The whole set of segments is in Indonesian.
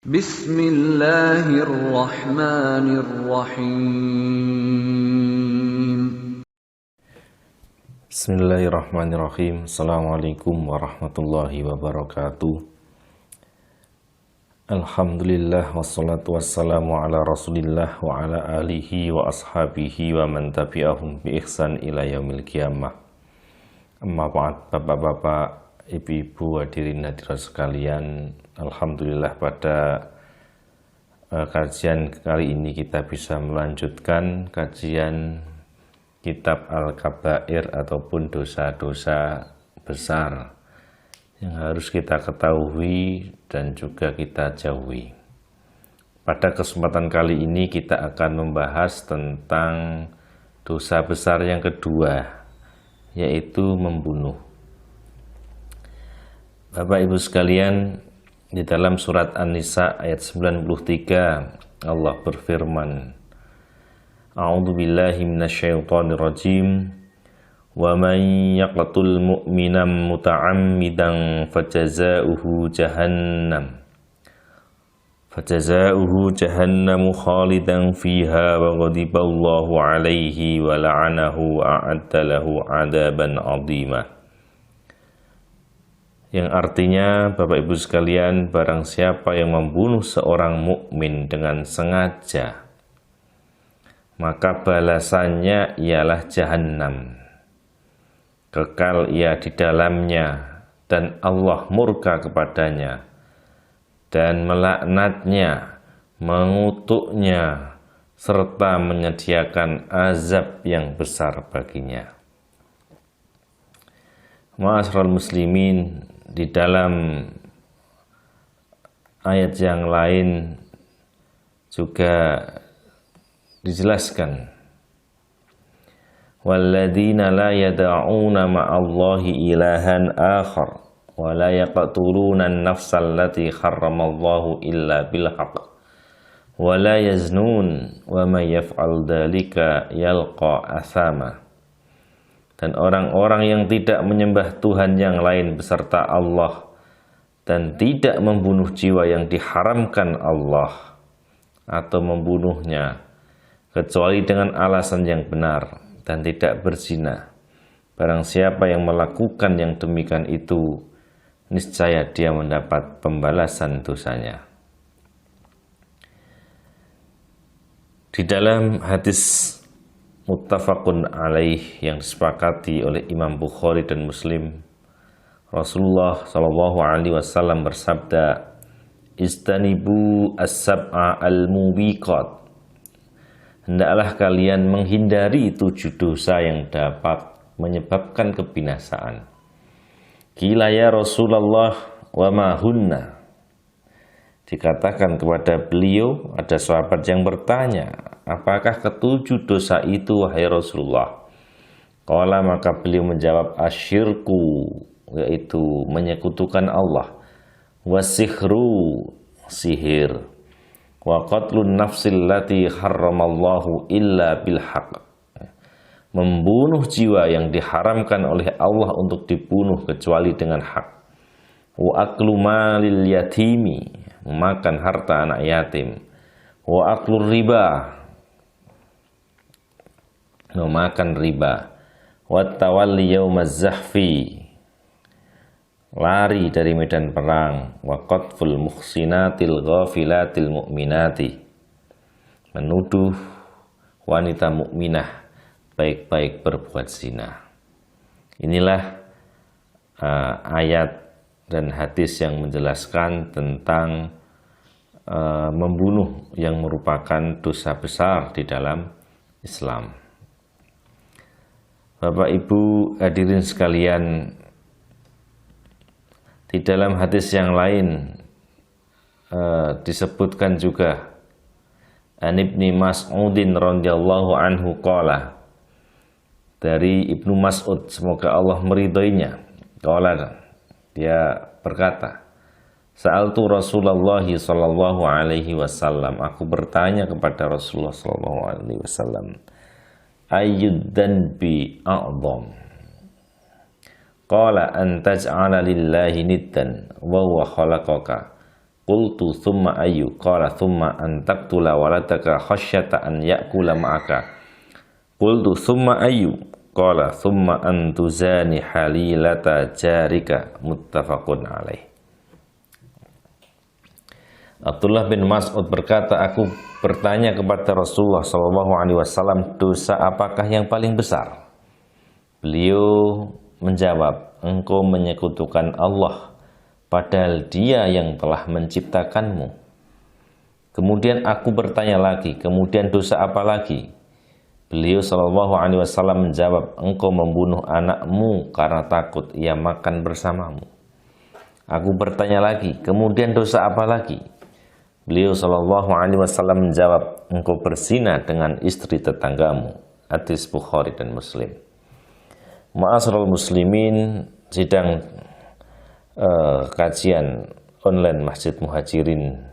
Bismillahirrahmanirrahim. Bismillahirrahmanirrahim. Assalamualaikum warahmatullahi wabarakatuh. Alhamdulillah wassalatu wassalamu ala rasulillah wa ala alihi wa ashabihi wa man tabi'ahum bi ihsan ila yaumil qiyamah. Amma ba'd, bapak-bapak, ibu-ibu, hadirin hadirat sekalian, alhamdulillah pada kajian kali ini kita bisa melanjutkan kajian kitab Al-Kabair ataupun dosa-dosa besar yang harus kita ketahui dan juga kita jauhi. Pada kesempatan kali ini kita akan membahas tentang dosa besar yang kedua, yaitu membunuh. Bapak Ibu sekalian, di dalam surat An-Nisa ayat 93 Allah berfirman, A'udzu billahi minasyaitonir rajim. Wa man yaqtul mu'mina muta'ammidan fajaza'uhu jahannam khalidan fiha wa ghadiballahu 'alaihi wa la'anahu wa a'adda lahu 'adaban 'azima. Yang artinya, Bapak Ibu sekalian, barang siapa yang membunuh seorang mukmin dengan sengaja, maka balasannya ialah jahannam. Kekal ia di dalamnya, dan Allah murka kepadanya, dan melaknatnya, mengutuknya, serta menyediakan azab yang besar baginya. Ma'asyiral muslimin, di dalam ayat yang lain juga dijelaskan, walladzina la yad'una ma'allahi ilahan akhar wa la yaqtuluna an-nafsal lati harramallahu illa bil haqq wa la yaznun wa may yaf'al dzalika yalqa athama. Dan orang-orang yang tidak menyembah Tuhan yang lain beserta Allah dan tidak membunuh jiwa yang diharamkan Allah atau membunuhnya kecuali dengan alasan yang benar dan tidak berzina, barang siapa yang melakukan yang demikian itu, niscaya dia mendapat pembalasan dosanya. Di dalam hadis muttafaqun alaih yang disepakati oleh Imam Bukhari dan Muslim, Rasulullah SAW bersabda, Istanibu as-sab'a al-mubiqat. Hendaklah kalian menghindari 7 dosa yang dapat menyebabkan kebinasaan. Qila ya Rasulullah wa ma hunna. Dikatakan kepada beliau, ada sahabat yang bertanya, apakah ke-7 dosa itu wahai Rasulullah? Qala, maka beliau menjawab, asyirku, yaitu menyekutukan Allah, wasihru, sihir, wa qatlun nafsil lati harramallahu illa bil haqq, membunuh jiwa yang diharamkan oleh Allah untuk dibunuh kecuali dengan hak, wa aklu malil yatimi, memakan harta anak yatim, wa aklur riba, memakan riba, wa tawalli yaumaz zahfi, lari dari medan perang, wa qatful muhsinatil ghafilatil mu'minati, menuduh wanita mukminah baik-baik berbuat zina. Inilah ayat dan hadis yang menjelaskan tentang membunuh yang merupakan dosa besar di dalam Islam. Bapak Ibu hadirin sekalian, di dalam hadis yang lain disebutkan juga An Ibni Mas'udin radhiyallahu anhu qala, dari Ibnu Mas'ud, semoga Allah meridhoinya, qala, dia berkata, Sa'altu Rasulullah sallallahu alaihi wasallam, aku bertanya kepada Rasulullah sallallahu alaihi wasallam, ayyud dzanbi a'dham, qala an taj'ala lillahi niddan wa huwa khalaqaka. Qultu thumma ayyu? Qala thumma an taqtula waladaka khasyata an ya'kula ma'aka. Qultu thumma ayyu? Qala thumma an tuzani halilata jarika. Muttafaqun alaih. Abdullah bin Mas'ud berkata, aku bertanya kepada Rasulullah SAW, dosa apakah yang paling besar? Beliau menjawab, engkau menyekutukan Allah, padahal Dia yang telah menciptakanmu. Kemudian aku bertanya lagi, kemudian dosa apa lagi? Beliau SAW menjawab, engkau membunuh anakmu karena takut ia makan bersamamu. Aku bertanya lagi, kemudian dosa apa lagi? Beliau SAW menjawab, engkau berzina dengan istri tetanggamu. Hadis Bukhari dan Muslim. Ma'asyiral muslimin, sidang kajian online Masjid Muhajirin,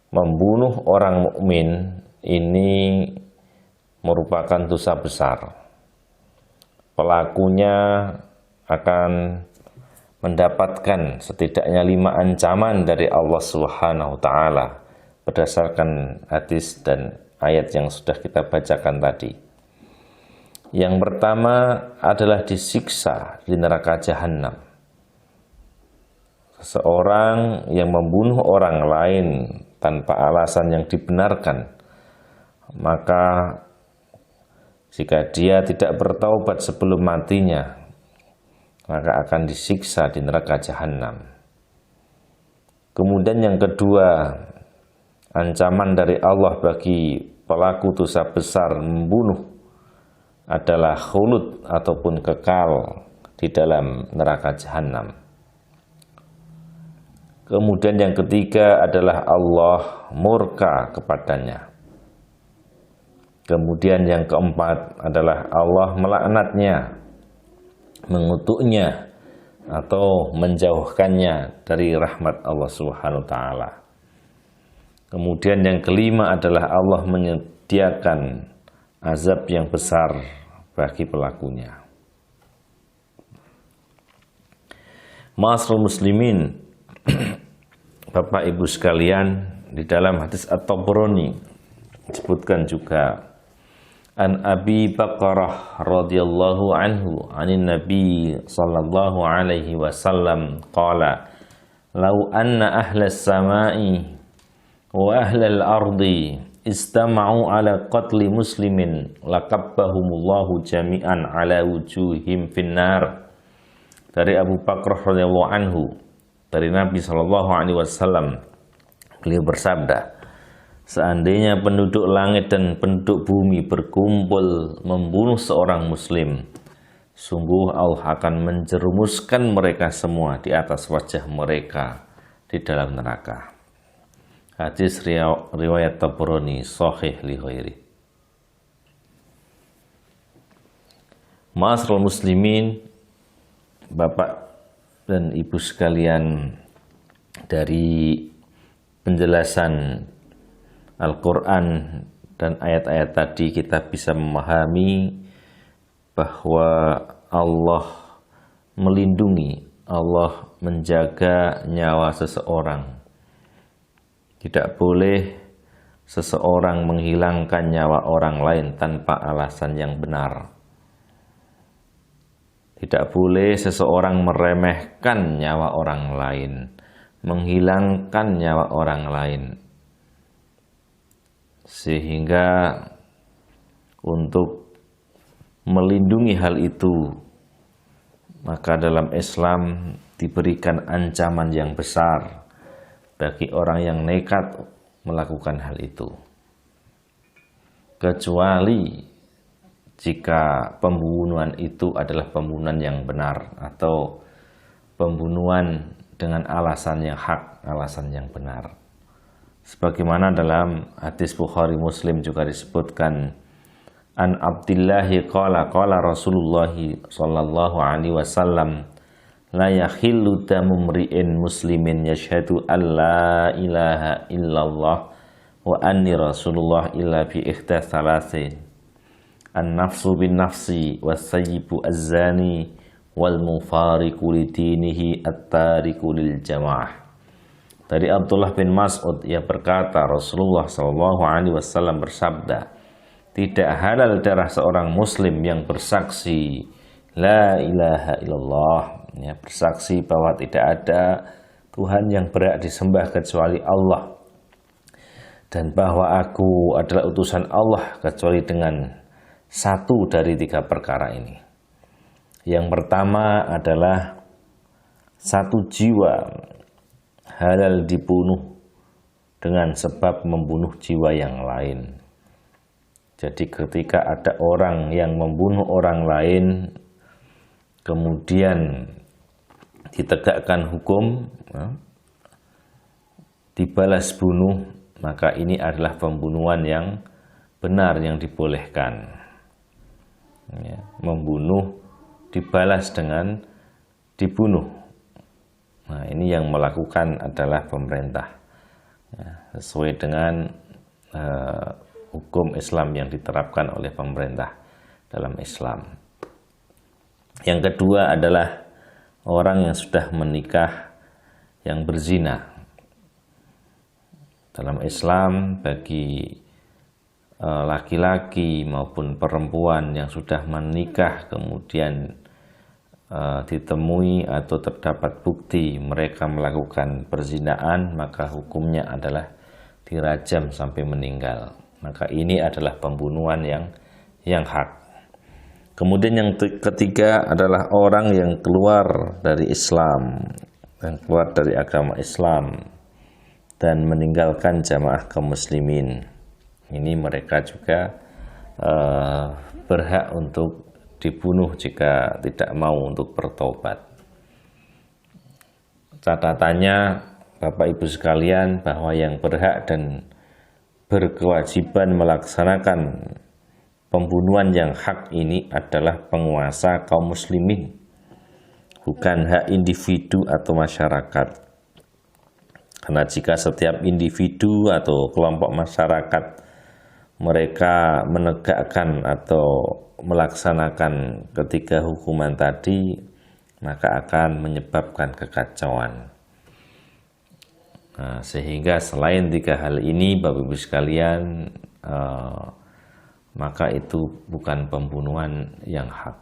membunuh orang mukmin ini merupakan dosa besar. Pelakunya akan mendapatkan setidaknya 5 ancaman dari Allah Subhanahu wa taala berdasarkan hadis dan ayat yang sudah kita bacakan tadi. Yang pertama adalah disiksa di neraka jahanam. Seseorang yang membunuh orang lain tanpa alasan yang dibenarkan, maka jika dia tidak bertaubat sebelum matinya, maka akan disiksa di neraka jahanam. Kemudian yang kedua, ancaman dari Allah bagi pelaku dosa besar membunuh adalah khulud ataupun kekal di dalam neraka jahanam. Kemudian yang ketiga adalah Allah murka kepadanya. Kemudian yang keempat adalah Allah melaknatnya, mengutuknya atau menjauhkannya dari rahmat Allah Subhanahu wa taala. Kemudian yang kelima adalah Allah menyediakan azab yang besar bagi pelakunya. Ma'asyiral muslimin, Bapak Ibu sekalian, di dalam hadis At-Tabrani disebutkan juga, An Abi Bakrah radhiyallahu anhu anin Nabi sallallahu alaihi wasallam qala, "Lau anna ahlas samai wa ahlal ardi istama'u ala qatli muslimin laqabbahumullahu jami'an ala wujuhim finnar." Dari Abu Bakrah radhiyallahu anhu, dari Nabi sallallahu alaihi wasallam, beliau bersabda, seandainya penduduk langit dan penduduk bumi berkumpul membunuh seorang muslim, sungguh Allah akan menjerumuskan mereka semua di atas wajah mereka di dalam neraka. Hadis riwayat Tabrani sahih li ghairi. Ma'asyiral muslimin, Bapak dan Ibu sekalian, dari penjelasan Al-Quran dan ayat-ayat tadi kita bisa memahami bahwa Allah melindungi, Allah menjaga nyawa seseorang. Tidak boleh seseorang menghilangkan nyawa orang lain tanpa alasan yang benar. Tidak boleh seseorang meremehkan nyawa orang lain, menghilangkan nyawa orang lain. Sehingga untuk melindungi hal itu, maka dalam Islam diberikan ancaman yang besar bagi orang yang nekat melakukan hal itu. Kecuali jika pembunuhan itu adalah pembunuhan yang benar atau pembunuhan dengan alasan yang hak, alasan yang benar. Sebagaimana dalam hadis Bukhari Muslim juga disebutkan, An Abdillahi qala Rasulullah sallallahu alaihi wasallam, la yakhillu damu mri'in muslimin yashhadu an la ilaha illallah wa anni rasulullah illa bi ihda thalathin, an nafsu bin nafsi was sayyibu az-zani wal mufariqu lidinihi at-tariku lil jamaah. Dari Abdullah bin Mas'ud, ia berkata, Rasulullah Shallallahu Alaihi Wasallam bersabda, tidak halal darah seorang muslim yang bersaksi la ilaha illallah, ya, bersaksi bahwa tidak ada Tuhan yang berhak disembah kecuali Allah, dan bahwa aku adalah utusan Allah, kecuali dengan satu dari tiga perkara ini. Yang pertama adalah satu jiwa halal dibunuh dengan sebab membunuh jiwa yang lain. Jadi ketika ada orang yang membunuh orang lain, kemudian ditegakkan hukum, dibalas bunuh, maka ini adalah pembunuhan yang benar, yang dibolehkan. Ya, membunuh dibalas dengan dibunuh. Nah, ini yang melakukan adalah pemerintah, ya, sesuai dengan hukum Islam yang diterapkan oleh pemerintah dalam Islam. Yang kedua adalah orang yang sudah menikah yang berzina. Dalam Islam, bagi laki-laki maupun perempuan yang sudah menikah kemudian ditemui atau terdapat bukti mereka melakukan perzinaan, maka hukumnya adalah dirajam sampai meninggal. Maka ini adalah pembunuhan yang hak. Kemudian yang ketiga adalah orang yang keluar dari Islam, yang keluar dari agama Islam dan meninggalkan jamaah kaum muslimin. Ini mereka juga berhak untuk dibunuh jika tidak mau untuk bertobat. Catatannya, Bapak Ibu sekalian, bahwa yang berhak dan berkewajiban melaksanakan pembunuhan yang hak ini adalah penguasa kaum muslimin, bukan hak individu atau masyarakat. Karena jika setiap individu atau kelompok masyarakat mereka menegakkan atau melaksanakan ketiga hukuman tadi, maka akan menyebabkan kekacauan. Nah, sehingga selain tiga hal ini, Bapak Ibu sekalian, maka itu bukan pembunuhan yang hak.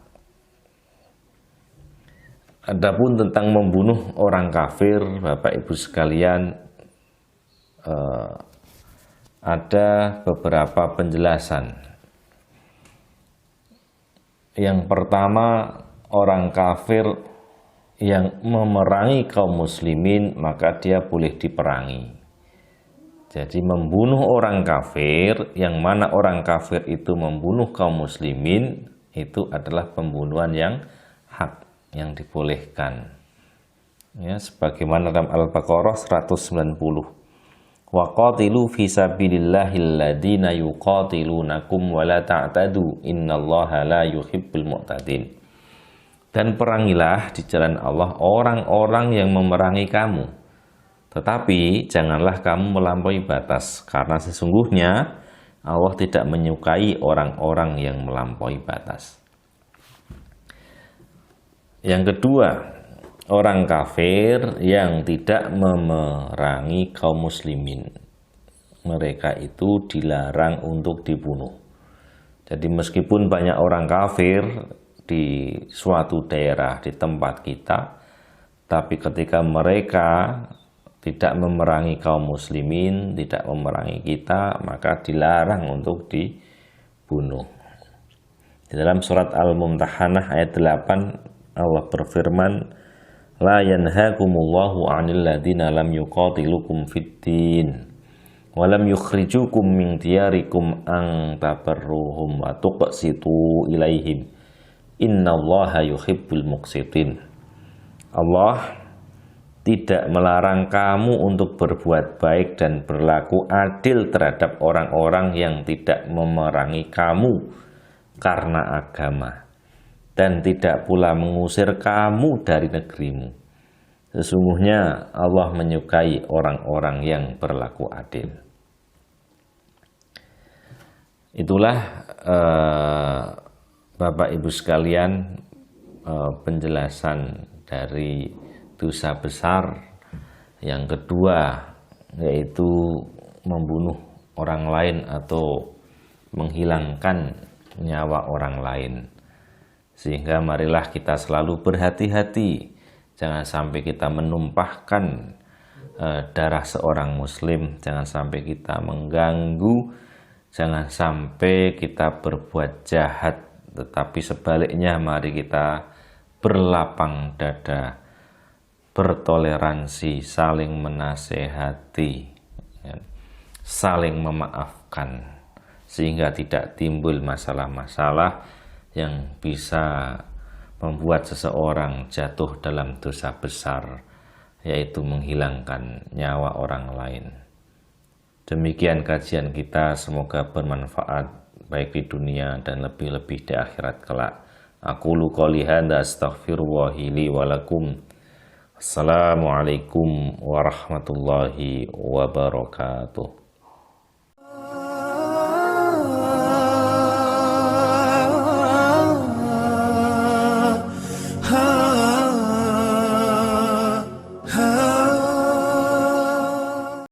Adapun tentang membunuh orang kafir, Bapak Ibu sekalian, ada beberapa penjelasan. Yang pertama, orang kafir yang memerangi kaum muslimin, maka dia boleh diperangi. Jadi membunuh orang kafir, yang mana orang kafir itu membunuh kaum muslimin, itu adalah pembunuhan yang hak, yang dibolehkan. Ya, sebagaimana dalam Al-Baqarah 190. Wa qatilu fi sabilillahil ladzina yuqatilunakum wa la ta'tadu innallaha la yuhibbul mu'tadin. Dan perangilah di jalan Allah orang-orang yang memerangi kamu, tetapi janganlah kamu melampaui batas, karena sesungguhnya Allah tidak menyukai orang-orang yang melampaui batas. Yang kedua, orang kafir yang tidak memerangi kaum muslimin, mereka itu dilarang untuk dibunuh. Jadi meskipun banyak orang kafir di suatu daerah, di tempat kita, tapi ketika mereka tidak memerangi kaum muslimin, tidak memerangi kita, maka dilarang untuk dibunuh. Di dalam surat Al-Mumtahanah ayat 8, Allah berfirman, la yanhakumullahu 'anil ladzina lam yuqatilukum fid-din wa lam yukhrijukum min diyarikum an tabarruhum wa tuqsitu ilaihim innallaha yuhibbul muqsitin. Allah tidak melarang kamu untuk berbuat baik dan berlaku adil terhadap orang-orang yang tidak memerangi kamu karena agama, dan tidak pula mengusir kamu dari negerimu. Sesungguhnya Allah menyukai orang-orang yang berlaku adil. Itulah Bapak Ibu sekalian, penjelasan dari dosa besar yang kedua, yaitu membunuh orang lain atau menghilangkan nyawa orang lain. Sehingga marilah kita selalu berhati-hati, jangan sampai kita menumpahkan darah seorang muslim, jangan sampai kita mengganggu, jangan sampai kita berbuat jahat, tetapi sebaliknya mari kita berlapang dada, bertoleransi, saling menasehati, saling memaafkan, sehingga tidak timbul masalah-masalah yang bisa membuat seseorang jatuh dalam dosa besar, yaitu menghilangkan nyawa orang lain. Demikian kajian kita, semoga bermanfaat baik di dunia dan lebih-lebih di akhirat kelak. Aqulu qouli hadza astaghfirullahi li wa lakum. Assalamualaikum warahmatullahi wabarakatuh.